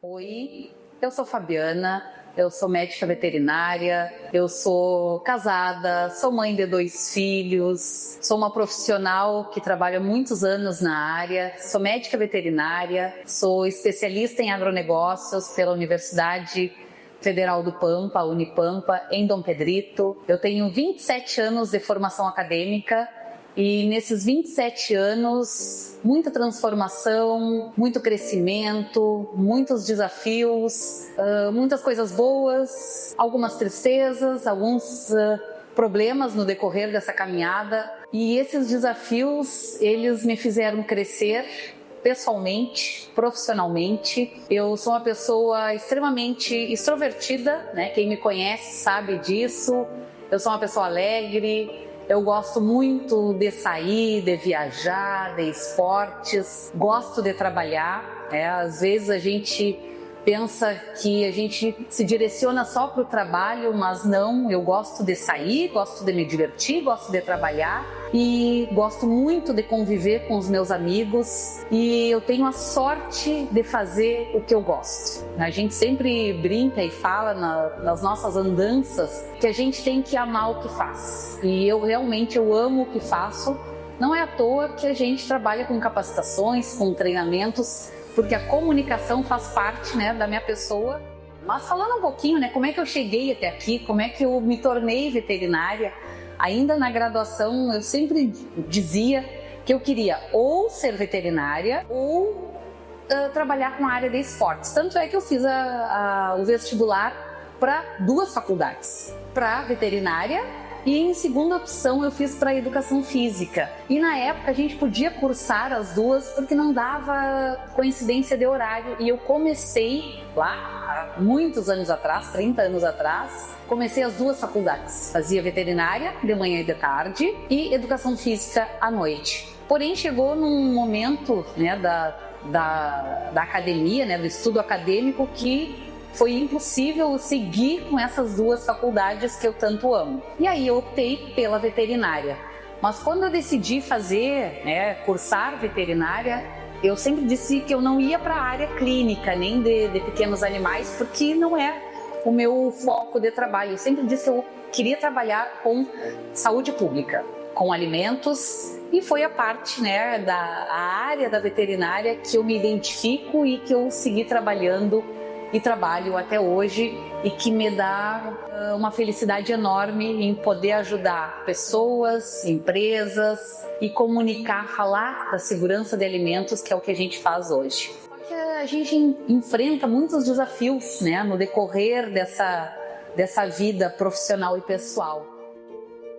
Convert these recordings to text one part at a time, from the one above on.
Oi, eu sou Fabiana, eu sou médica veterinária, eu sou casada, sou mãe de 2 filhos, sou uma profissional que trabalha muitos anos na área, sou médica veterinária, sou especialista em agronegócios pela Universidade Federal do Pampa, Unipampa, em Dom Pedrito. Eu tenho 27 anos de formação acadêmica e nesses 27 anos, muita transformação, muito crescimento, muitos desafios, muitas coisas boas, algumas tristezas, alguns problemas no decorrer dessa caminhada. E esses desafios, eles me fizeram crescer pessoalmente, profissionalmente. Eu sou uma pessoa extremamente extrovertida, né? Quem me conhece sabe disso. Eu sou uma pessoa alegre. Eu gosto muito de sair, de viajar, de esportes, gosto de trabalhar. Às vezes a gente pensa que a gente se direciona só para o trabalho, mas não, eu gosto de sair, gosto de me divertir, gosto de trabalhar e gosto muito de conviver com os meus amigos e eu tenho a sorte de fazer o que eu gosto. A gente sempre brinca e fala nas nossas andanças que a gente tem que amar o que faz e eu realmente amo o que faço. Não é à toa que a gente trabalha com capacitações, com treinamentos, porque a comunicação faz parte, né, da minha pessoa. Mas falando um pouquinho, né, como é que eu cheguei até aqui, como é que eu me tornei veterinária, ainda na graduação eu sempre dizia que eu queria ou ser veterinária ou trabalhar com a área de esportes. Tanto é que eu fiz o vestibular para 2 faculdades, para veterinária e em segunda opção eu fiz para educação física. E na época a gente podia cursar as 2 porque não dava coincidência de horário. E eu comecei lá há muitos anos atrás, 30 anos atrás, comecei as 2 faculdades. Fazia veterinária de manhã e de tarde e educação física à noite. Porém chegou num momento, né, da academia, né, do estudo acadêmico, que foi impossível seguir com essas 2 faculdades que eu tanto amo. E aí eu optei pela veterinária. Mas quando eu decidi fazer, né, cursar veterinária, eu sempre disse que eu não ia para a área clínica, nem de pequenos animais, porque não é o meu foco de trabalho. Eu sempre disse que eu queria trabalhar com saúde pública, com alimentos, e foi a parte, né, a área da veterinária que eu me identifico e que eu segui trabalhando e trabalho até hoje e que me dá uma felicidade enorme em poder ajudar pessoas, empresas e comunicar, falar da segurança de alimentos, que é o que a gente faz hoje. Porque a gente enfrenta muitos desafios, né, no decorrer dessa vida profissional e pessoal.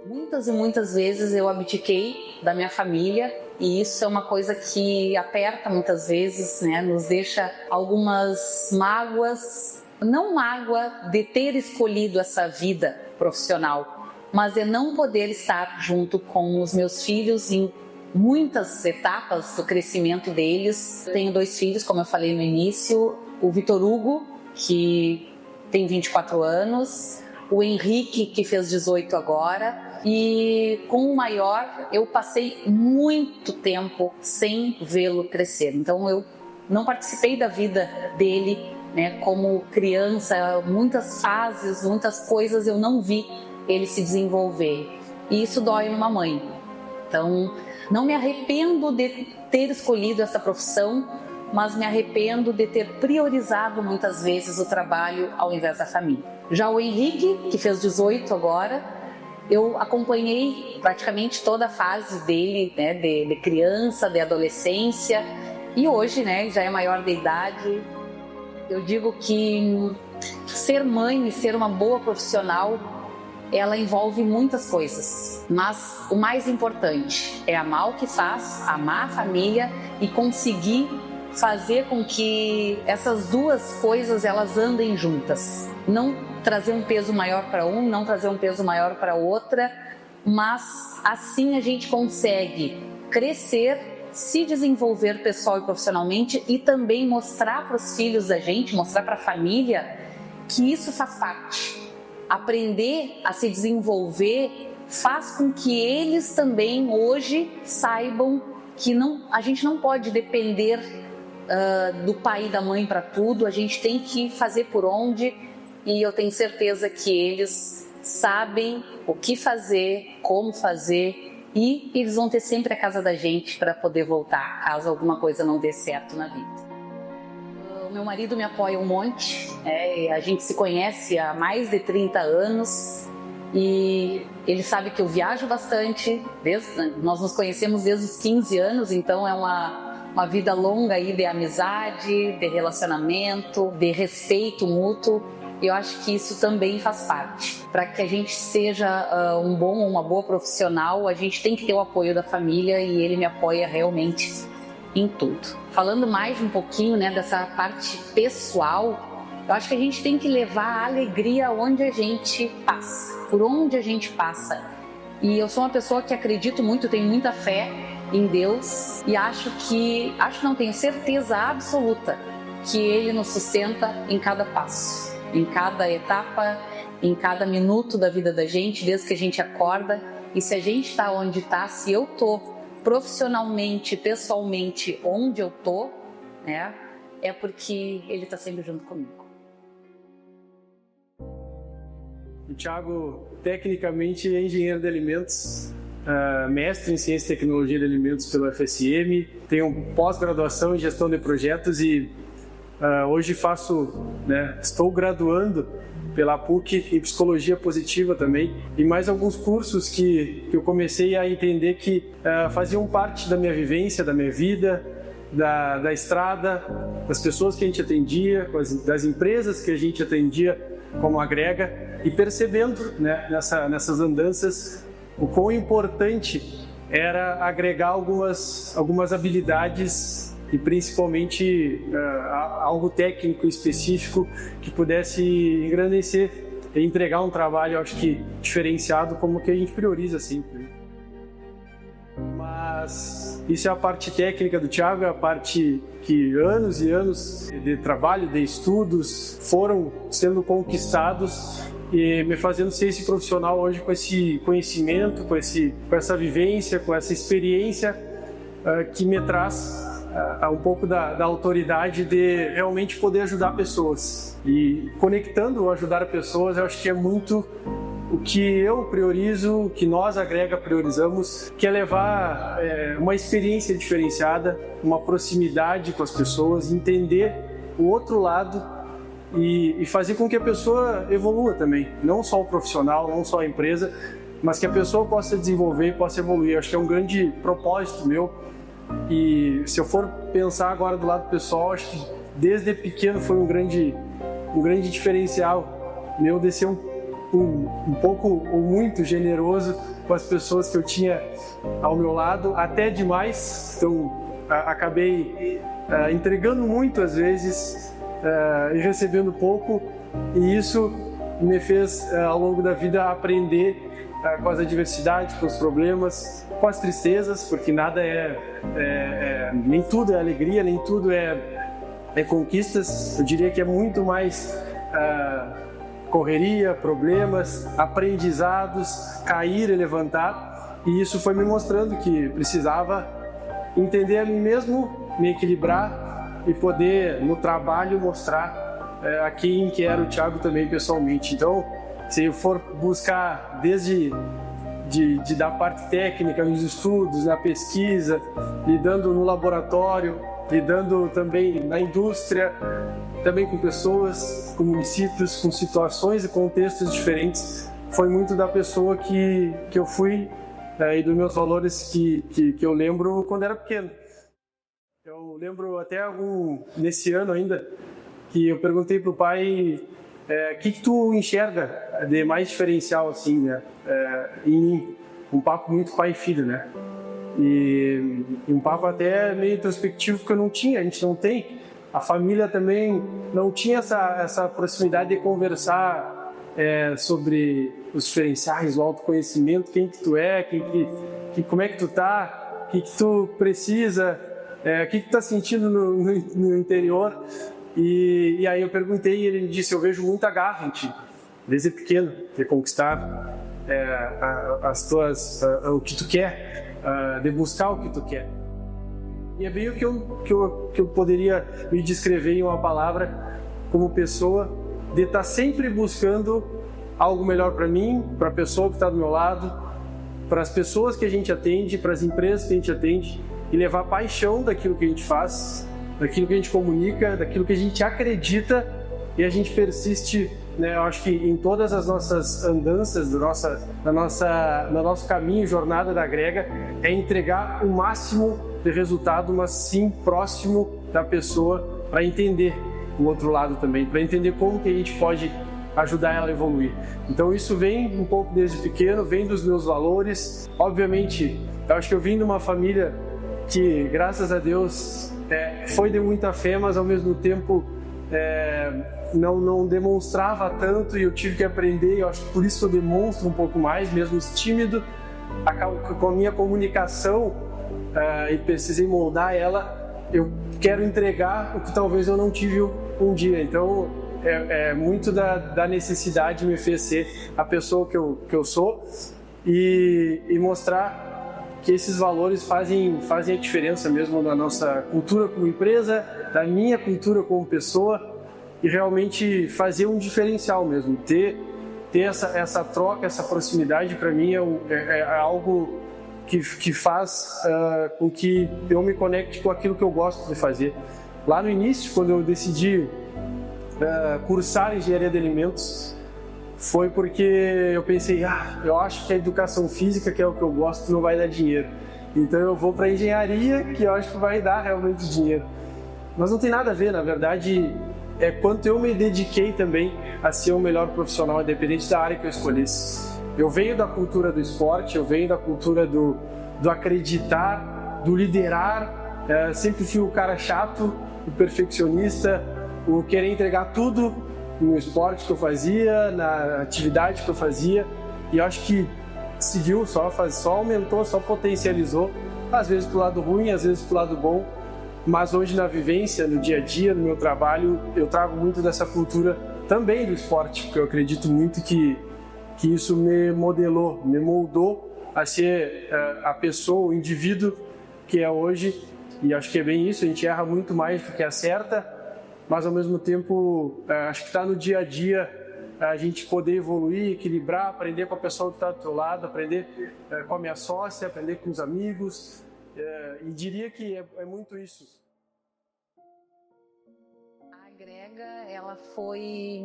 Muitas e muitas vezes eu abdiquei da minha família e isso é uma coisa que aperta muitas vezes, né? Nos deixa algumas mágoas, não mágoa de ter escolhido essa vida profissional, mas de não poder estar junto com os meus filhos em muitas etapas do crescimento deles. Eu tenho 2 filhos, como eu falei no início, o Vitor Hugo, que tem 24 anos, o Henrique, que fez 18 agora, e com o maior eu passei muito tempo sem vê-lo crescer. Então eu não participei da vida dele, né, como criança, muitas fases, muitas coisas eu não vi ele se desenvolver. E isso dói numa mãe. Então não me arrependo de ter escolhido essa profissão, mas me arrependo de ter priorizado muitas vezes o trabalho ao invés da família. Já o Henrique, que fez 18 agora, eu acompanhei praticamente toda a fase dele, né, de criança, de adolescência, e hoje, né, já é maior de idade. Eu digo que ser mãe e ser uma boa profissional, ela envolve muitas coisas, mas o mais importante é amar o que faz, amar a família e conseguir fazer com que essas 2 coisas elas andem juntas. Não trazer um peso maior para um, não trazer um peso maior para outra, mas assim a gente consegue crescer, se desenvolver pessoal e profissionalmente e também mostrar para os filhos da gente, mostrar para a família que isso faz parte. Aprender a se desenvolver faz com que eles também hoje saibam que a gente não pode depender do pai e da mãe para tudo, a gente tem que fazer por onde, e eu tenho certeza que eles sabem o que fazer, como fazer, e eles vão ter sempre a casa da gente para poder voltar, caso alguma coisa não dê certo na vida. O meu marido me apoia um monte, a gente se conhece há mais de 30 anos, e ele sabe que eu viajo bastante, nós nos conhecemos desde os 15 anos, então é uma vida longa aí de amizade, de relacionamento, de respeito mútuo. E eu acho que isso também faz parte. Para que a gente seja um bom ou uma boa profissional, a gente tem que ter o apoio da família, e ele me apoia realmente em tudo. Falando mais um pouquinho, dessa parte pessoal, eu acho que a gente tem que levar a alegria onde a gente passa, por onde a gente passa. E eu sou uma pessoa que acredito muito, tenho muita fé em Deus, e tenho certeza absoluta que Ele nos sustenta em cada passo, em cada etapa, em cada minuto da vida da gente, desde que a gente acorda. E se a gente está onde está, se eu estou profissionalmente, pessoalmente, onde eu estou, é porque Ele está sempre junto comigo. O Thiago, tecnicamente, é engenheiro de alimentos, mestre em ciência e tecnologia de alimentos pelo FSM, tenho pós-graduação em gestão de projetos e hoje estou graduando pela PUC em psicologia positiva também, e mais alguns cursos que eu comecei a entender que faziam parte da minha vivência, da minha vida, da estrada, das pessoas que a gente atendia, das empresas que a gente atendia como agrega, e percebendo nessas andanças o quão importante era agregar algumas habilidades e principalmente algo técnico específico que pudesse engrandecer e entregar um trabalho, acho que diferenciado, como que a gente prioriza sempre. Mas isso é a parte técnica do Thiago, é a parte que anos e anos de trabalho, de estudos foram sendo conquistados e me fazendo ser esse profissional hoje com esse conhecimento, com essa vivência, com essa experiência que me traz um pouco da autoridade de realmente poder ajudar pessoas. E conectando o ajudar pessoas, eu acho que é muito o que eu priorizo, o que nós agrega priorizamos, que é levar uma experiência diferenciada, uma proximidade com as pessoas, entender o outro lado e fazer com que a pessoa evolua também. Não só o profissional, não só a empresa, mas que a pessoa possa desenvolver, possa evoluir. Acho que é um grande propósito meu. E se eu for pensar agora do lado pessoal, acho que desde pequeno foi um grande diferencial meu de ser um pouco ou muito generoso com as pessoas que eu tinha ao meu lado, até demais. Então acabei entregando muito às vezes e recebendo pouco, e isso me fez ao longo da vida aprender com as adversidades, com os problemas, com as tristezas, porque nada nem tudo é alegria, nem tudo é conquistas. Eu diria que é muito mais correria, problemas, aprendizados, cair e levantar, e isso foi me mostrando que precisava entender a mim mesmo, me equilibrar e poder no trabalho mostrar a quem que era o Thiago também pessoalmente. Então, se eu for buscar desde da parte técnica, nos estudos, na pesquisa, lidando no laboratório, lidando também na indústria, também com pessoas, com municípios, com situações e contextos diferentes, foi muito da pessoa que eu fui e dos meus valores que eu lembro quando era pequeno. Eu lembro até nesse ano ainda, que eu perguntei para o pai o que tu enxerga de mais diferencial assim, em um papo muito pai e filho, e um papo até meio introspectivo, que a gente não tem, a família também não tinha essa proximidade de conversar sobre os diferenciais, o autoconhecimento, quem que tu é, como é que tu tá, o que tu precisa, o que tu tá sentindo no interior. E aí eu perguntei e ele me disse: eu vejo muita garra em ti, desde pequeno, de conquistar o que tu quer, de buscar o que tu quer. E é bem o que eu poderia me descrever em uma palavra como pessoa, de estar sempre buscando algo melhor para mim, para a pessoa que está do meu lado, para as pessoas que a gente atende, para as empresas que a gente atende, e levar paixão daquilo que a gente faz, daquilo que a gente comunica, daquilo que a gente acredita, e a gente persiste, né? Eu acho que em todas as nossas andanças, no nosso caminho, jornada da Agrega, é entregar o máximo de resultado, mas sim próximo da pessoa, para entender o outro lado também, para entender como que a gente pode ajudar ela a evoluir. Então isso vem um pouco desde pequeno, vem dos meus valores. Obviamente, eu acho que eu vim de uma família que, graças a Deus, foi de muita fé, mas ao mesmo tempo não demonstrava tanto, e eu tive que aprender. Eu acho que por isso que eu demonstro um pouco mais, mesmo tímido, com a minha comunicação, e precisei moldar ela. Eu quero entregar o que talvez eu não tive um dia. Então muito da necessidade me fez ser a pessoa que eu sou, e mostrar que esses valores fazem a diferença mesmo na nossa cultura como empresa, da minha cultura como pessoa, e realmente fazer um diferencial mesmo. Ter essa troca, essa proximidade, para mim é algo que faz com que eu me conecte com aquilo que eu gosto de fazer. Lá no início, quando eu decidi cursar engenharia de alimentos, foi porque eu pensei, eu acho que a educação física, que é o que eu gosto, não vai dar dinheiro. Então eu vou para engenharia, que eu acho que vai dar realmente dinheiro. Mas não tem nada a ver, na verdade, é quanto eu me dediquei também a ser o melhor profissional, independente da área que eu escolhesse. Eu venho da cultura do esporte, eu venho da cultura do acreditar, do liderar. Sempre fui o cara chato, o perfeccionista, o querer entregar tudo no esporte que eu fazia, na atividade que eu fazia. E eu acho que seguiu, só aumentou, só potencializou, às vezes pro lado ruim, às vezes pro lado bom. Mas hoje, na vivência, no dia a dia, no meu trabalho, eu trago muito dessa cultura também do esporte, porque eu acredito muito que isso me modelou, me moldou a ser a pessoa, o indivíduo que é hoje. E acho que é bem isso, a gente erra muito mais do que acerta, mas ao mesmo tempo acho que está no dia a dia a gente poder evoluir, equilibrar, aprender com a pessoa que está do teu lado, aprender com a minha sócia, aprender com os amigos, e diria que é muito isso. A Agrega, ela foi...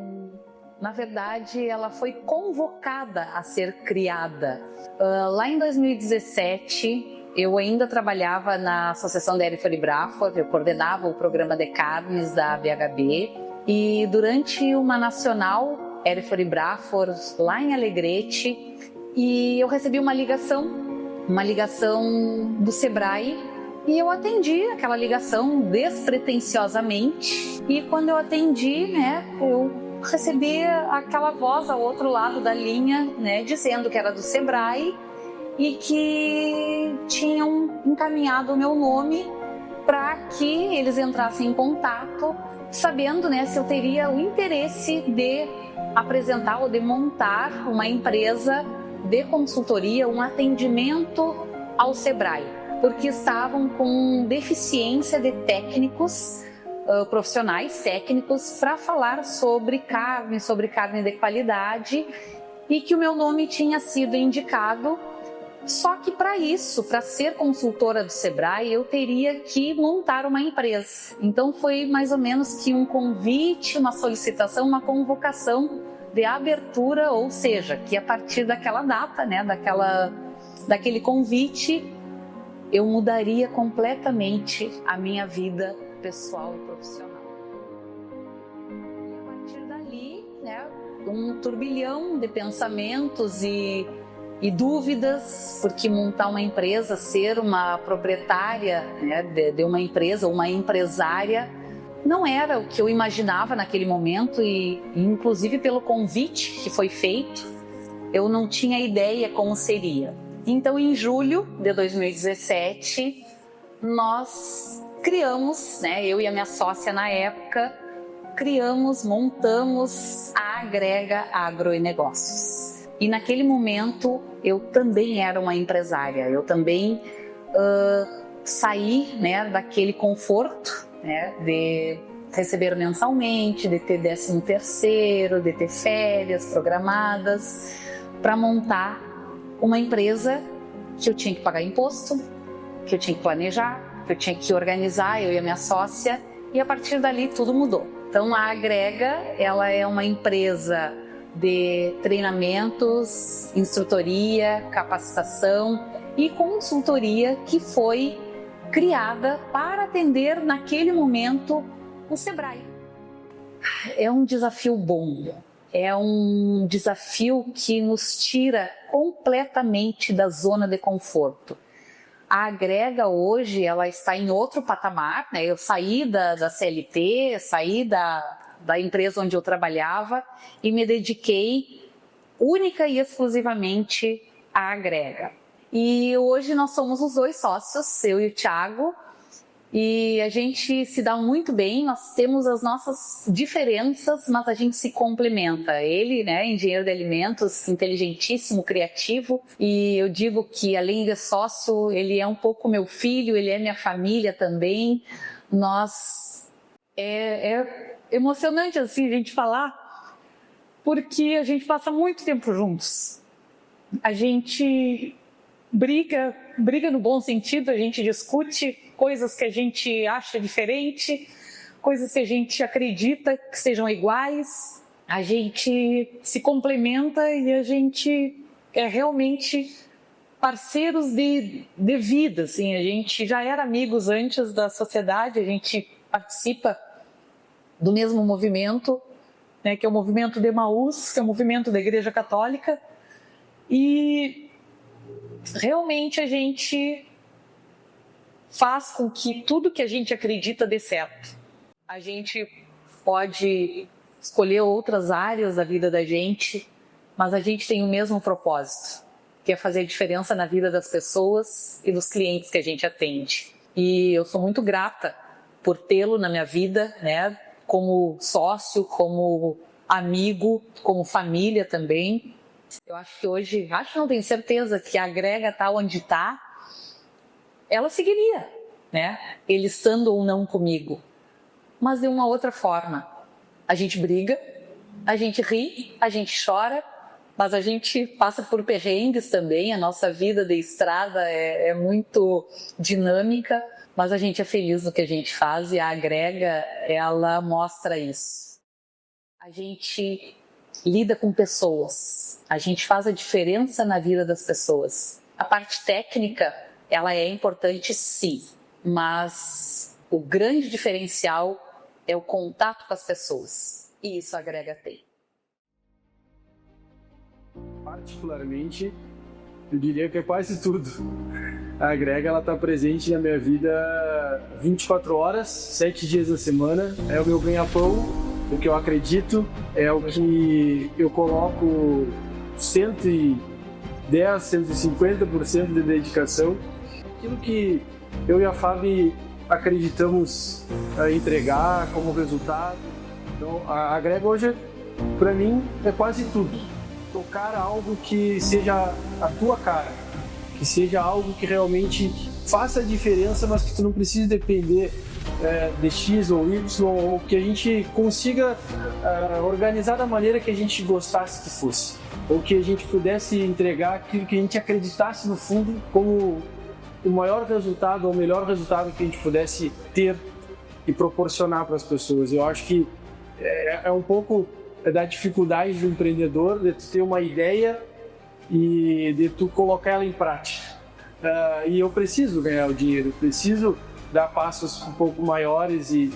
Na verdade, ela foi convocada a ser criada. Lá em 2017, eu ainda trabalhava na Associação Dairy Braford, eu coordenava o programa de carnes da BHB, e durante uma nacional Dairy Braford, lá em Alegrete, e eu recebi uma ligação do Sebrae, e eu atendi aquela ligação despretensiosamente, e quando eu atendi, eu recebi aquela voz ao outro lado da linha, dizendo que era do Sebrae e que tinham encaminhado o meu nome para que eles entrassem em contato, sabendo se eu teria o interesse de apresentar ou de montar uma empresa de consultoria, um atendimento ao Sebrae, porque estavam com deficiência de técnicos, profissionais técnicos, para falar sobre carne de qualidade, e que o meu nome tinha sido indicado. Só que para isso, para ser consultora do Sebrae, eu teria que montar uma empresa. Então foi mais ou menos que um convite, uma solicitação, uma convocação de abertura, ou seja, que a partir daquela data, daquele convite, eu mudaria completamente a minha vida pessoal e profissional. E a partir dali, um turbilhão de pensamentos e dúvidas, porque montar uma empresa, ser uma proprietária de uma empresa, uma empresária, não era o que eu imaginava naquele momento, e inclusive pelo convite que foi feito, eu não tinha ideia como seria. Então, em julho de 2017, nós criamos, eu e a minha sócia na época, montamos a Agrega Agro e Negócios. E naquele momento eu também era uma empresária, eu também sair, né, daquele conforto, né, de receber mensalmente, de ter 13º, de ter férias programadas, para montar uma empresa que eu tinha que pagar imposto, que eu tinha que planejar, que eu tinha que organizar, eu e a minha sócia, e a partir dali tudo mudou. Então a Agrega, ela é uma empresa de treinamentos, instrutoria, capacitação e consultoria que foi criada para atender naquele momento o Sebrae. É um desafio bom, é um desafio que nos tira completamente da zona de conforto. A Agrega hoje, ela está em outro patamar, né? Eu saí da CLT, saí da empresa onde eu trabalhava e me dediquei única e exclusivamente à Agrega. E hoje nós somos os 2 sócios, eu e o Thiago, e a gente se dá muito bem, nós temos as nossas diferenças, mas a gente se complementa. Ele, né, engenheiro de alimentos, inteligentíssimo, criativo, e eu digo que além de sócio, ele é um pouco meu filho, ele é minha família também. É emocionante assim a gente falar, porque a gente passa muito tempo juntos. A gente briga no bom sentido, a gente discute coisas que a gente acha diferente, coisas que a gente acredita que sejam iguais, a gente se complementa e a gente é realmente parceiros de vida, assim. A gente já era amigos antes da sociedade, a gente participa do mesmo movimento, né, que é o movimento de Emaús, que é o movimento da Igreja Católica, e realmente a gente faz com que tudo que a gente acredita dê certo. A gente pode escolher outras áreas da vida da gente, mas a gente tem o mesmo propósito, que é fazer diferença na vida das pessoas e dos clientes que a gente atende. E eu sou muito grata por tê-lo na minha vida, né, como sócio, como amigo, como família também. Eu acho que hoje, não tenho certeza que a Agrega está onde está, ela seguiria, né? Ele estando ou não comigo, mas de uma outra forma. A gente briga, a gente ri, a gente chora, mas a gente passa por perrengues também. A nossa vida de estrada é muito dinâmica, mas a gente é feliz no que a gente faz e a Agrega, ela mostra isso. A gente lida com pessoas, a gente faz a diferença na vida das pessoas. A parte técnica, ela é importante sim, mas o grande diferencial é o contato com as pessoas, e isso a Agrega tem. Particularmente, eu diria que é quase tudo. A Agrega, ela está presente na minha vida 24 horas, 7 dias da semana. É o meu ganha-pão, o que eu acredito, é o que eu coloco 110, 150% de dedicação. Aquilo que eu e a Fábio acreditamos entregar como resultado. Então, a Agrega hoje, para mim, é quase tudo. Tocar algo que seja a tua cara, que seja algo que realmente faça a diferença, mas que tu não precise depender de X ou Y, ou que a gente consiga organizar da maneira que a gente gostasse que fosse, ou que a gente pudesse entregar aquilo que a gente acreditasse no fundo como o maior resultado ou o melhor resultado que a gente pudesse ter e proporcionar para as pessoas. Eu acho que é um pouco da dificuldade do empreendedor, de tu ter uma ideia e de tu colocar ela em prática. E eu preciso ganhar o dinheiro, eu preciso dar passos um pouco maiores e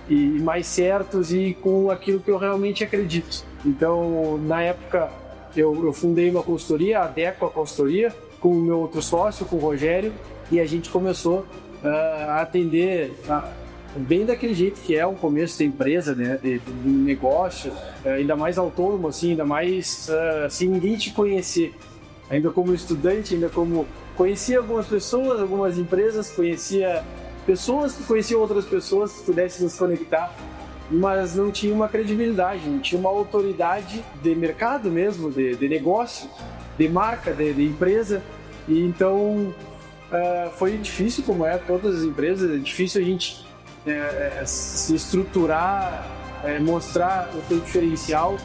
mais certos e com aquilo que eu realmente acredito. Então, na época, eu fundei uma consultoria, a Deco a Consultoria, com o meu outro sócio, com o Rogério, e a gente começou a atender bem daquele jeito que é o começo da empresa, né, de negócio, ainda mais autônomo, assim, ainda mais sem ninguém te conhecer, ainda como estudante, ainda como conhecia algumas pessoas, algumas empresas, conhecia pessoas que conheciam outras pessoas que pudessem nos conectar, mas não tinha uma credibilidade, não tinha uma autoridade de mercado mesmo, de negócio, de marca, de empresa. E então Foi difícil, como é todas as empresas, é difícil a gente se estruturar, mostrar o seu diferencial,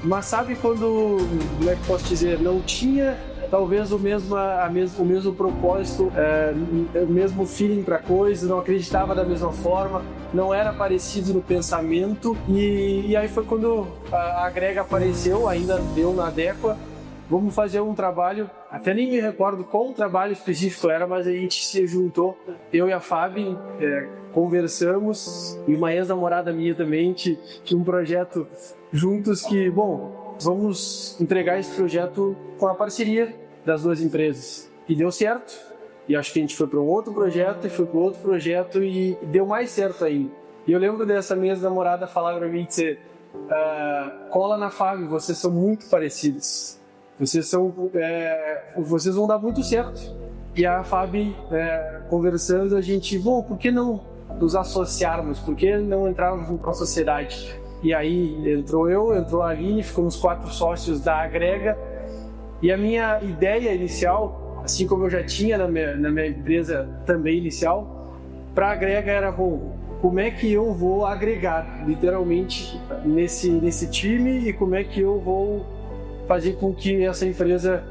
mas sabe quando, como é que posso dizer, não tinha talvez o mesmo propósito, o mesmo feeling para a coisa, não acreditava da mesma forma, não era parecido no pensamento, e aí foi quando a Agrega apareceu, ainda deu na Adequa. Vamos fazer um trabalho, até nem me recordo qual trabalho específico era, mas a gente se juntou, eu e a Fábio, conversamos, e uma ex-namorada minha também, tinha um projeto juntos que, bom, vamos entregar esse projeto com a parceria das duas empresas. E deu certo, e acho que a gente foi para um outro projeto, e foi para outro projeto, e deu mais certo ainda. E eu lembro dessa minha ex-namorada falar para mim, dizer, cola na Fábio, vocês são muito parecidos. Vocês vão dar muito certo. E a Fábio, conversando, a gente, bom, por que não nos associarmos? Por que não entrarmos para a sociedade? E aí entrou a Aline, ficamos 4 sócios da Agrega. E a minha ideia inicial, assim como eu já tinha na minha empresa também inicial, para a Agrega era, bom, como é que eu vou agregar, literalmente, nesse time, e como é que eu vou fazer com que essa empresa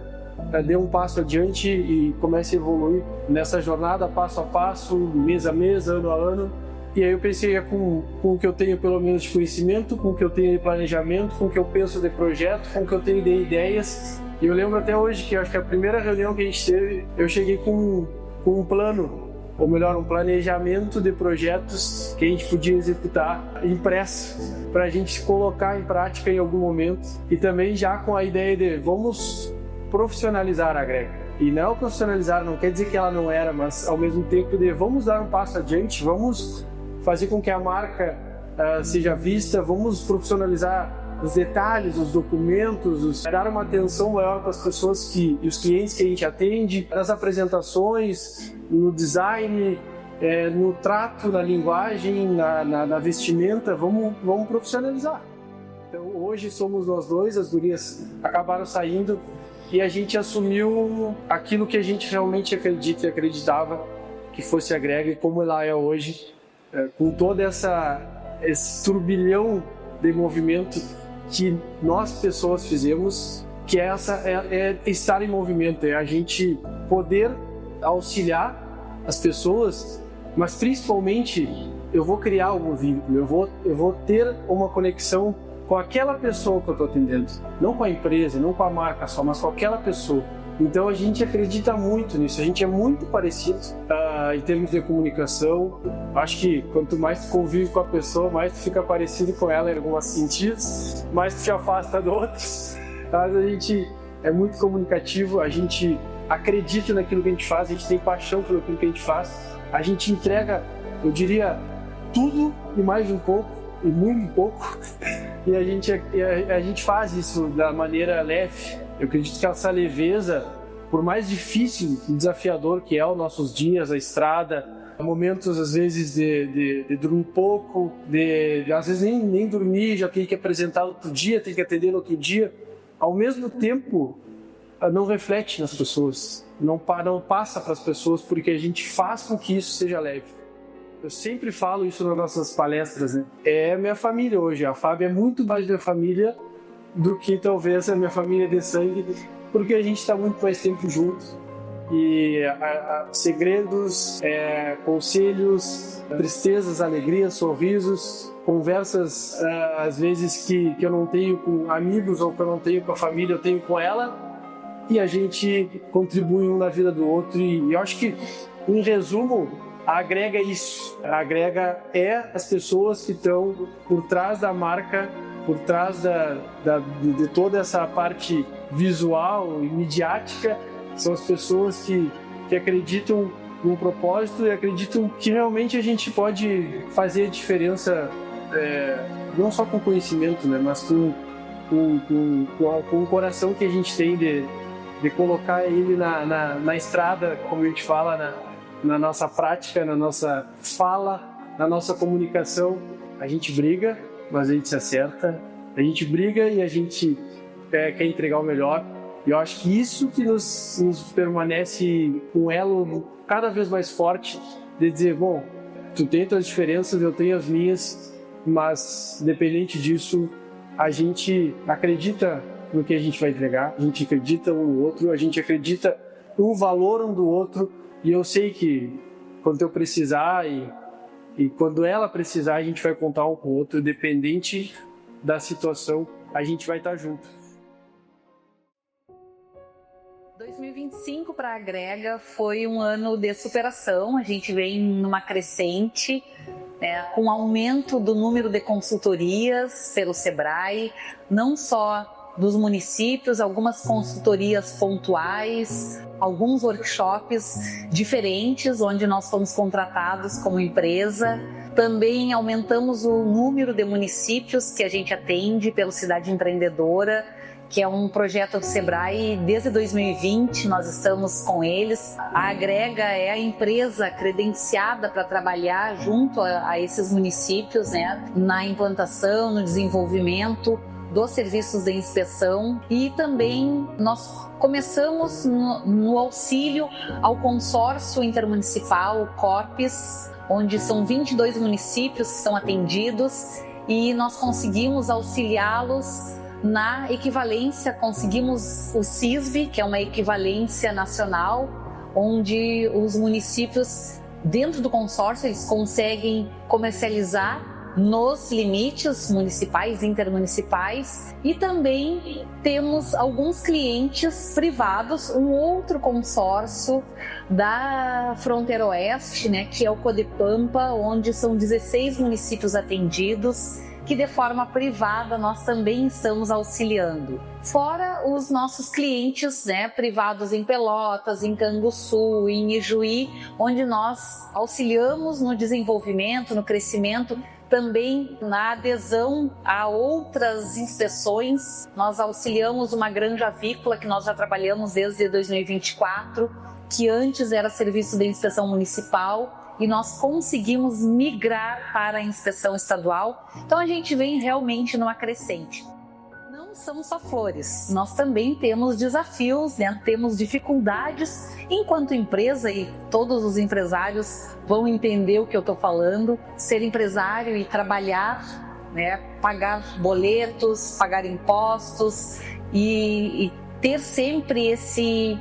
dê um passo adiante e comece a evoluir nessa jornada, passo a passo, mês a mês, ano a ano. E aí eu pensei com o que eu tenho pelo menos de conhecimento, com o que eu tenho de planejamento, com o que eu penso de projeto, com o que eu tenho de ideias. E eu lembro até hoje que acho que a primeira reunião que a gente teve, eu cheguei com um plano, ou melhor, um planejamento de projetos que a gente podia executar impresso, para a gente colocar em prática em algum momento, e também já com a ideia de vamos profissionalizar a Agrega. E não profissionalizar não quer dizer que ela não era, mas ao mesmo tempo de vamos dar um passo adiante, vamos fazer com que a marca seja vista, vamos profissionalizar os detalhes, os documentos, dar uma atenção maior para as pessoas e os clientes que a gente atende, nas apresentações, no design, no trato, na linguagem, na vestimenta, vamos profissionalizar. Então hoje somos nós dois, as gurias acabaram saindo e a gente assumiu aquilo que a gente realmente acredita e acreditava que fosse a Agrega e como ela é hoje, com todo esse turbilhão de movimento que nós pessoas fizemos, que é estar em movimento, é a gente poder auxiliar as pessoas, mas principalmente eu vou criar algum vínculo, eu vou ter uma conexão com aquela pessoa que eu estou atendendo, não com a empresa, não com a marca só, mas com aquela pessoa. Então a gente acredita muito nisso, a gente é muito parecido em termos de comunicação. Acho que quanto mais tu convive com a pessoa, mais tu fica parecido com ela em alguns sentidos, mais tu te afasta de outros. Mas a gente é muito comunicativo, a gente acredita naquilo que a gente faz, a gente tem paixão por aquilo que a gente faz, a gente entrega, eu diria, tudo e mais um pouco, e muito pouco, e a gente faz isso da maneira leve. Eu acredito que essa leveza, por mais difícil e desafiador que é os nossos dias, a estrada, momentos às vezes de dormir pouco, às vezes nem dormir, já tem que apresentar outro dia, tem que atender no outro dia, ao mesmo tempo não reflete nas pessoas, não passa para as pessoas, porque a gente faz com que isso seja leve. Eu sempre falo isso nas nossas palestras, né? É minha família hoje, a Fábio é muito mais minha família do que talvez a minha família de sangue, porque a gente está muito mais tempo juntos. E segredos, conselhos, tristezas, alegrias, sorrisos, conversas às vezes que eu não tenho com amigos ou que eu não tenho com a família, eu tenho com ela, e a gente contribui um na vida do outro. E eu acho que, em resumo, a Agrega é isso. A Agrega é as pessoas que estão por trás da marca, por trás de toda essa parte visual e midiática. São as pessoas que acreditam no propósito e acreditam que realmente a gente pode fazer a diferença, não só com conhecimento, né, mas com o coração que a gente tem de colocar ele na estrada, como a gente fala, na nossa prática, na nossa fala, na nossa comunicação. A gente briga, mas a gente se acerta. A gente briga e a gente quer entregar o melhor. E eu acho que isso que nos permanece um elo cada vez mais forte de dizer, bom, tu tem tuas diferenças, eu tenho as minhas, mas independente disso, a gente acredita no que a gente vai entregar, a gente acredita um no outro, a gente acredita no valor um do outro, e eu sei que quando eu precisar e quando ela precisar, a gente vai contar um com o outro, independente da situação, a gente vai estar junto. 2025 para a Agrega foi um ano de superação, a gente vem numa crescente, né, com aumento do número de consultorias pelo Sebrae, não só dos municípios, algumas consultorias pontuais, alguns workshops diferentes onde nós fomos contratados como empresa. Também aumentamos o número de municípios que a gente atende pelo Cidade Empreendedora, que é um projeto do Sebrae. Desde 2020 nós estamos com eles. A Agrega é a empresa credenciada para trabalhar junto a esses municípios, né, na implantação, no desenvolvimento dos serviços de inspeção, e também nós começamos no auxílio ao consórcio intermunicipal, o CORPES, onde são 22 municípios que são atendidos, e nós conseguimos auxiliá-los na equivalência, conseguimos o CISB, que é uma equivalência nacional, onde os municípios dentro do consórcio eles conseguem comercializar nos limites municipais, intermunicipais, e também temos alguns clientes privados, um outro consórcio da Fronteira Oeste, né, que é o Codepampa, onde são 16 municípios atendidos, que de forma privada nós também estamos auxiliando. Fora os nossos clientes, né, privados em Pelotas, em Canguçu, em Ijuí, onde nós auxiliamos no desenvolvimento, no crescimento, também na adesão a outras inspeções. Nós auxiliamos uma granja avícola que nós já trabalhamos desde 2024, que antes era serviço de inspeção municipal, e nós conseguimos migrar para a inspeção estadual. Então a gente vem realmente numa crescente. Não são só flores, nós também temos desafios, né? Temos dificuldades enquanto empresa, e todos os empresários vão entender o que eu estou falando. Ser empresário e trabalhar, né? Pagar boletos, pagar impostos e ter sempre esse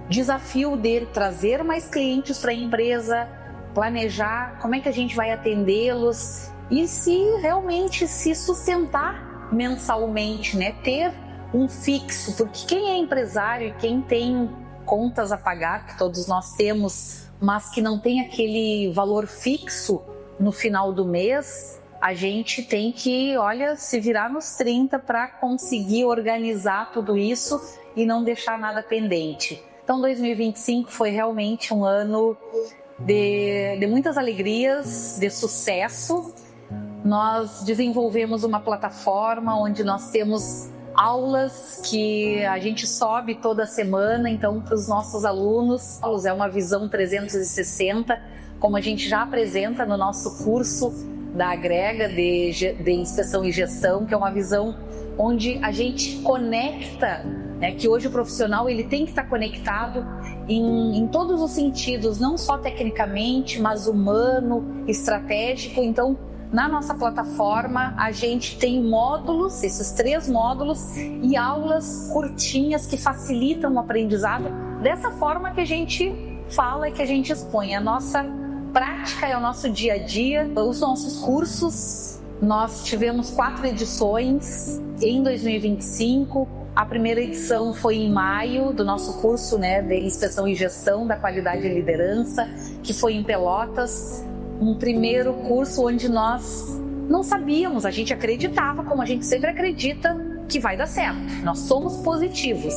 desafio de trazer mais clientes para a empresa, planejar como é que a gente vai atendê-los e se realmente se sustentar mensalmente, né? Ter um fixo, porque quem é empresário e quem tem contas a pagar, que todos nós temos, mas que não tem aquele valor fixo no final do mês, a gente tem que, se virar nos 30 para conseguir organizar tudo isso e não deixar nada pendente. Então 2025 foi realmente um ano de muitas alegrias, de sucesso. Nós desenvolvemos uma plataforma onde nós temos aulas que a gente sobe toda semana, então para os nossos alunos é uma visão 360, como a gente já apresenta no nosso curso da Agrega de inspeção e gestão, que é uma visão onde a gente conecta, né, que hoje o profissional ele tem que estar conectado em todos os sentidos, não só tecnicamente, mas humano, estratégico. Então, na nossa plataforma, a gente tem módulos, esses 3 módulos, e aulas curtinhas que facilitam o aprendizado dessa forma que a gente fala e que a gente expõe. A nossa prática é o nosso dia a dia, os nossos cursos. Nós tivemos 4 edições em 2025. A primeira edição foi em maio do nosso curso, né, de inspeção e gestão da qualidade e liderança, que foi em Pelotas. Um primeiro curso onde nós não sabíamos, a gente acreditava, como a gente sempre acredita, que vai dar certo. Nós somos positivos,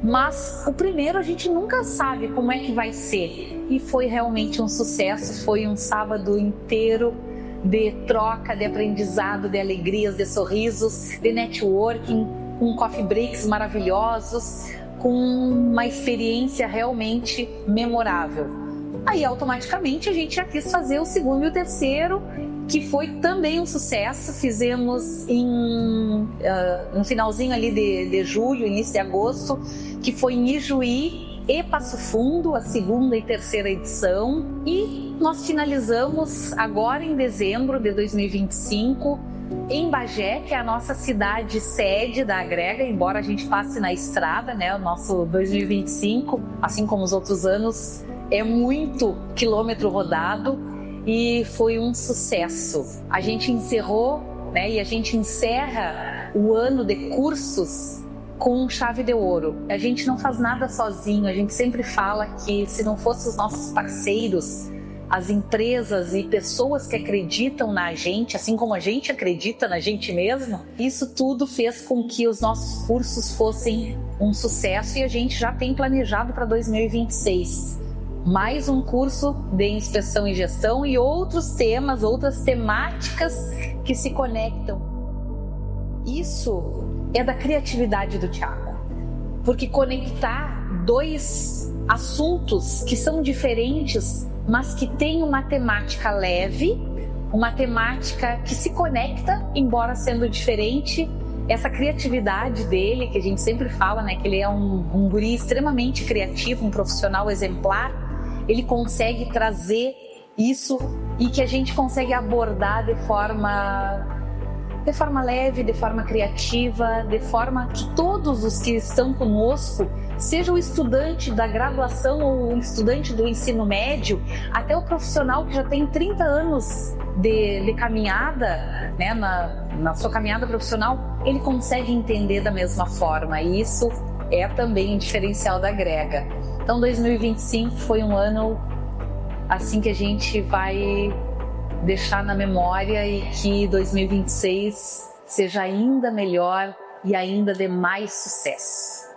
mas o primeiro a gente nunca sabe como é que vai ser. E foi realmente um sucesso, foi um sábado inteiro de troca, de aprendizado, de alegrias, de sorrisos, de networking, com coffee breaks maravilhosos, com uma experiência realmente memorável. Aí automaticamente a gente já quis fazer o segundo e o terceiro, que foi também um sucesso. Fizemos no finalzinho ali de julho, início de agosto, que foi em Ijuí e Passo Fundo, a segunda e terceira edição. E nós finalizamos agora em dezembro de 2025 em Bagé, que é a nossa cidade sede da Agrega, embora a gente passe na estrada, né? O nosso 2025, assim como os outros anos, é muito quilômetro rodado e foi um sucesso. A gente encerrou, né? E a gente encerra o ano de cursos com chave de ouro. A gente não faz nada sozinho, a gente sempre fala que se não fossem os nossos parceiros, as empresas e pessoas que acreditam na gente, assim como a gente acredita na gente mesmo, isso tudo fez com que os nossos cursos fossem um sucesso e a gente já tem planejado para 2026. Mais um curso de inspeção e gestão e outros temas, outras temáticas que se conectam. Isso é da criatividade do Thiago, porque conectar dois assuntos que são diferentes, mas que tem uma temática leve, uma temática que se conecta, embora sendo diferente. Essa criatividade dele, que a gente sempre fala, né, que ele é um guri extremamente criativo, um profissional exemplar, ele consegue trazer isso e que a gente consegue abordar de forma leve, de forma criativa, de forma que todos os que estão conosco, seja o estudante da graduação ou o estudante do ensino médio, até o profissional que já tem 30 anos de caminhada, né, na sua caminhada profissional, ele consegue entender da mesma forma, e isso é também um diferencial da Agrega. Então 2025 foi um ano assim que a gente vai deixar na memória e que 2026 seja ainda melhor e ainda de mais sucesso.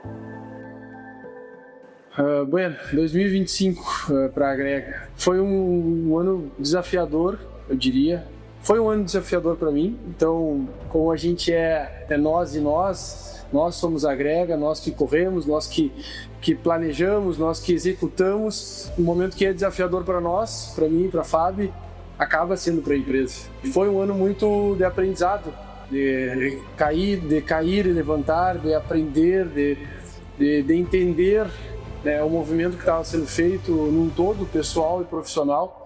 Bueno, 2025 para a Agrega foi um ano desafiador, eu diria. Foi um ano desafiador para mim. Então, como a gente é nós e nós somos a Agrega, nós que corremos, nós que planejamos, nós que executamos. Um momento que é desafiador para nós, para mim, para a Fabi, acaba sendo para a empresa. E foi um ano muito de aprendizado, de cair e levantar, de aprender, de entender, né, o movimento que estava sendo feito num todo, pessoal e profissional.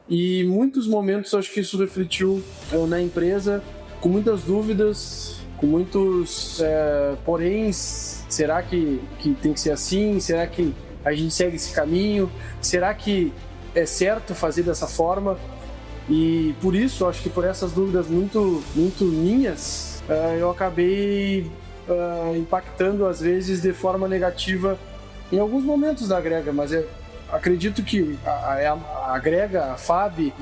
E muitos momentos acho que isso refletiu na empresa, com muitas dúvidas, com muitos poréns. Será que tem que ser assim? Será que a gente segue esse caminho? Será que é certo fazer dessa forma? E por isso, acho que por essas dúvidas muito minhas, eu acabei impactando às vezes de forma negativa em alguns momentos da Agrega, mas acredito que a Agrega, a Fabi,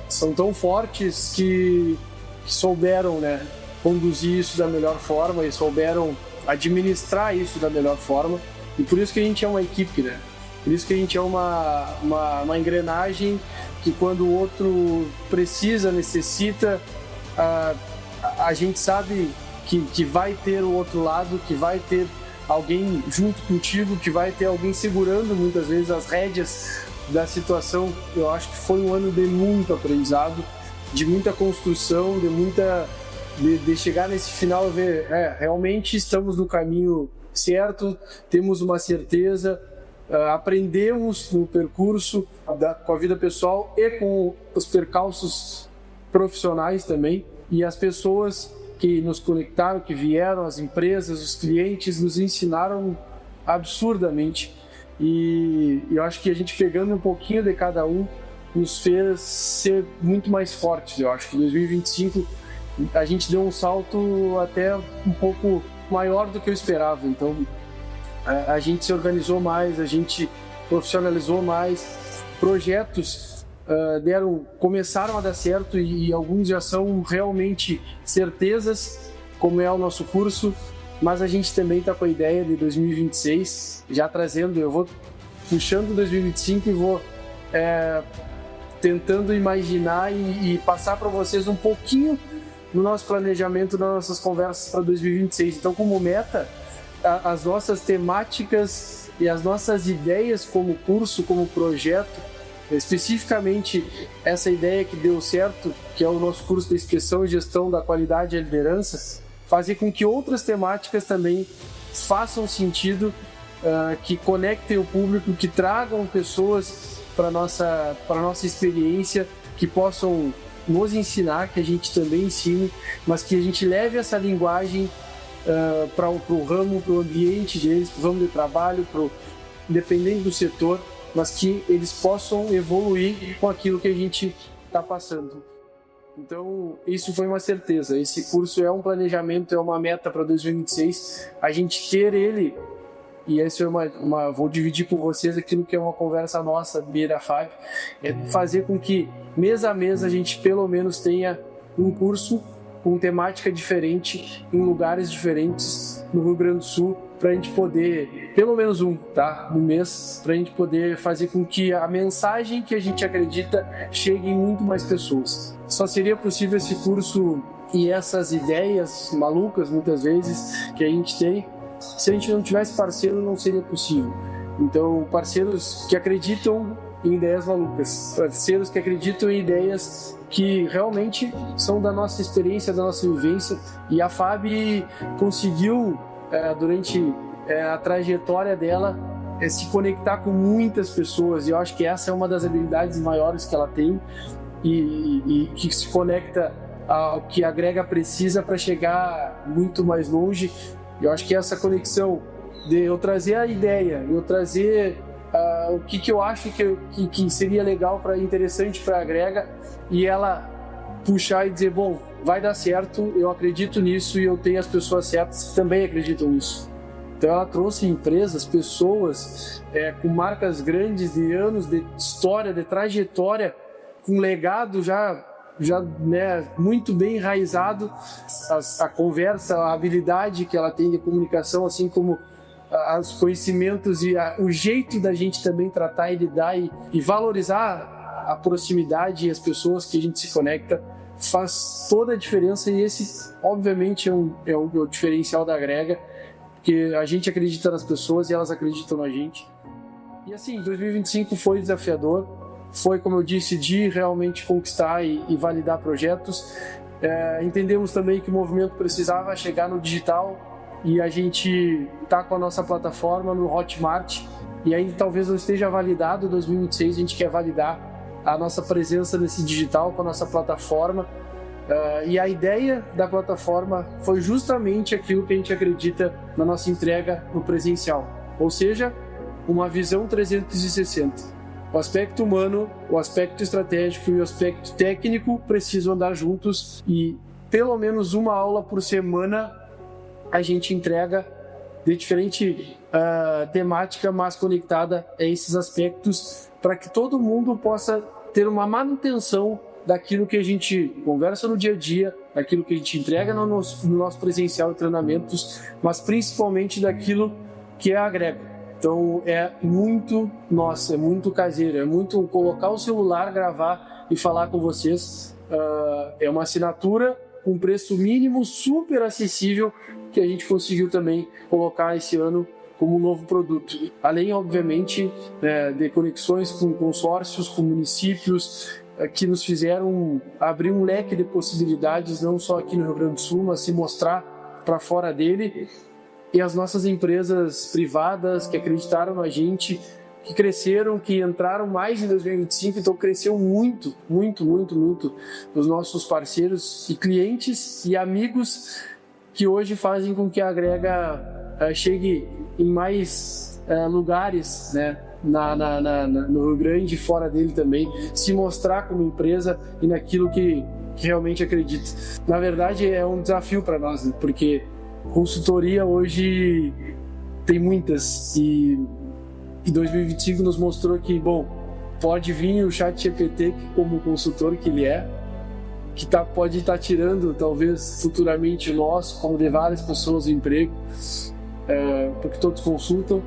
são tão fortes que souberam, né, conduzir isso da melhor forma e souberam administrar isso da melhor forma. E por isso que a gente é uma equipe, né? Por isso que a gente é uma engrenagem que quando o outro precisa, necessita, a gente sabe que vai ter o outro lado, que vai ter alguém junto contigo, que vai ter alguém segurando muitas vezes as rédeas da situação. Eu acho que foi um ano de muito aprendizado, de muita construção, de chegar nesse final e ver, realmente estamos no caminho certo, temos uma certeza, aprendemos no percurso com a vida pessoal e com os percalços profissionais também, e as pessoas que nos conectaram, que vieram, as empresas, os clientes, nos ensinaram absurdamente. E eu acho que a gente, pegando um pouquinho de cada um, nos fez ser muito mais fortes. Eu acho que em 2025 a gente deu um salto até um pouco maior do que eu esperava. Então a gente se organizou mais, a gente profissionalizou mais, projetos começaram a dar certo e alguns já são realmente certezas, como é o nosso curso, mas a gente também está com a ideia de 2026, já trazendo, eu vou puxando 2025 e vou tentando imaginar e passar para vocês um pouquinho do nosso planejamento, das nossas conversas para 2026. Então, como meta, as nossas temáticas e as nossas ideias como curso, como projeto, especificamente essa ideia que deu certo, que é o nosso curso de inspeção e gestão da qualidade e liderança, fazer com que outras temáticas também façam sentido, que conectem o público, que tragam pessoas para a nossa experiência, que possam nos ensinar, que a gente também ensine, mas que a gente leve essa linguagem para o ramo, para o ambiente deles, para o ramo de trabalho, independente do setor, mas que eles possam evoluir com aquilo que a gente está passando. Então, isso foi uma certeza. Esse curso é um planejamento, é uma meta para 2026. A gente ter ele, e essa é vou dividir com vocês aquilo que é uma conversa nossa, minha da Fábio, é fazer com que mês a mês a gente pelo menos tenha um curso com temática diferente, em lugares diferentes no Rio Grande do Sul, para a gente poder, pelo menos um, tá? No mês, para a gente poder fazer com que a mensagem que a gente acredita chegue em muito mais pessoas. Só seria possível esse curso e essas ideias malucas, muitas vezes, que a gente tem, se a gente não tivesse parceiro, não seria possível. Então, parceiros que acreditam em ideias malucas, parceiros que acreditam em ideias que realmente são da nossa experiência, da nossa vivência, e a Fabi conseguiu, durante a trajetória dela, se conectar com muitas pessoas, e eu acho que essa é uma das habilidades maiores que ela tem, e que se conecta ao que a Grega precisa para chegar muito mais longe. Eu acho que essa conexão de eu trazer a ideia, eu trazer o que eu acho que seria legal, interessante para a Grega, e ela puxar e dizer, bom, vai dar certo, eu acredito nisso e eu tenho as pessoas certas que também acreditam nisso. Então ela trouxe empresas, pessoas com marcas grandes de anos de história, de trajetória, com legado já muito bem enraizado, a conversa, a habilidade que ela tem de comunicação, assim como os conhecimentos e o jeito da gente também tratar e lidar e valorizar a proximidade e as pessoas que a gente se conecta, faz toda a diferença. E esse, obviamente, é o diferencial da Grega, porque a gente acredita nas pessoas e elas acreditam na gente. E assim, 2025 foi desafiador, foi, como eu disse, de realmente conquistar e validar projetos. Entendemos também que o movimento precisava chegar no digital, e a gente está com a nossa plataforma no Hotmart, e aí talvez não esteja validado. 2026 a gente quer validar a nossa presença nesse digital com a nossa plataforma, e a ideia da plataforma foi justamente aquilo que a gente acredita na nossa entrega no presencial, ou seja, uma visão 360. O aspecto humano, o aspecto estratégico e o aspecto técnico precisam andar juntos, e pelo menos uma aula por semana a gente entrega de diferente temática, mas conectada a esses aspectos, para que todo mundo possa ter uma manutenção daquilo que a gente conversa no dia a dia, daquilo que a gente entrega no nosso presencial e treinamentos, mas principalmente daquilo que é a Grega. Então é muito nosso, é muito caseiro, é muito colocar o celular, gravar e falar com vocês. É uma assinatura com preço mínimo super acessível que a gente conseguiu também colocar esse ano como um novo produto. Além, obviamente, de conexões com consórcios, com municípios, que nos fizeram abrir um leque de possibilidades, não só aqui no Rio Grande do Sul, mas se mostrar para fora dele. E as nossas empresas privadas que acreditaram na gente, que cresceram, que entraram mais em 2025, então cresceu muito, muito, muito, muito os nossos parceiros e clientes e amigos, que hoje fazem com que a Grega chegue em mais lugares, né, no Rio Grande e fora dele também, se mostrar como empresa e naquilo que realmente acredita. Na verdade, é um desafio para nós, né, porque consultoria hoje tem muitas, e 2025 nos mostrou que, bom, pode vir o ChatGPT como consultor que ele é, que pode estar tirando, talvez, futuramente o nosso, como de várias pessoas, o emprego, porque todos consultam,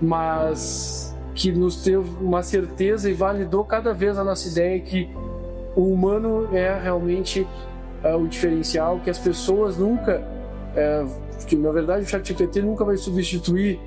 mas que nos teve uma certeza e validou cada vez a nossa ideia que o humano é realmente o diferencial, que as pessoas nunca, que na verdade o ChatGPT nunca vai substituir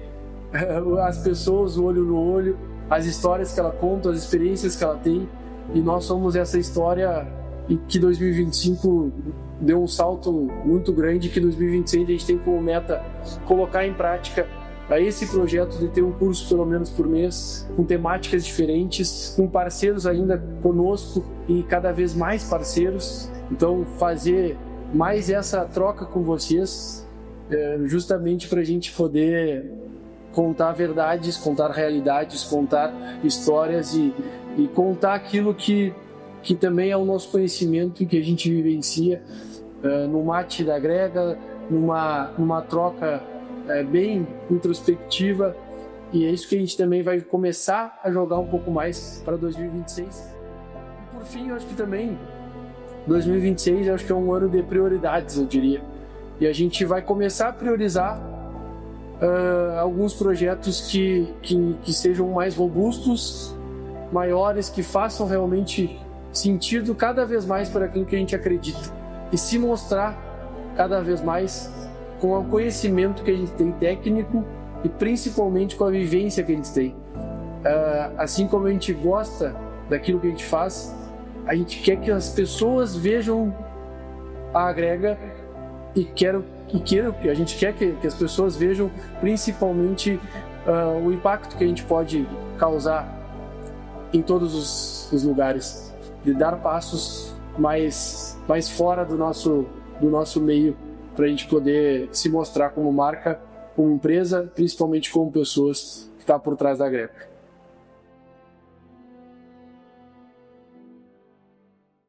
as pessoas, o olho no olho, as histórias que ela conta, as experiências que ela tem, e nós somos essa história, e que 2025 deu um salto muito grande, que 2026 a gente tem como meta colocar em prática esse projeto de ter um curso pelo menos por mês, com temáticas diferentes, com parceiros ainda conosco e cada vez mais parceiros. Então fazer mais essa troca com vocês, justamente para a gente poder contar verdades, contar realidades, contar histórias e contar aquilo que também é o nosso conhecimento e que a gente vivencia no mate da Grega, numa troca bem introspectiva, e é isso que a gente também vai começar a jogar um pouco mais para 2026. E por fim, eu acho que também 2026 eu acho que é um ano de prioridades, eu diria, e a gente vai começar a priorizar alguns projetos que sejam mais robustos, maiores, que façam realmente sentido cada vez mais para aquilo que a gente acredita e se mostrar cada vez mais com o conhecimento que a gente tem técnico e principalmente com a vivência que a gente tem. Assim como a gente gosta daquilo que a gente faz, a gente quer que as pessoas vejam a Agrega e a gente quer que as pessoas vejam principalmente o impacto que a gente pode causar em todos os lugares, de dar passos mais fora do nosso meio, para a gente poder se mostrar como marca, como empresa, principalmente como pessoas que estão por trás da Agrega.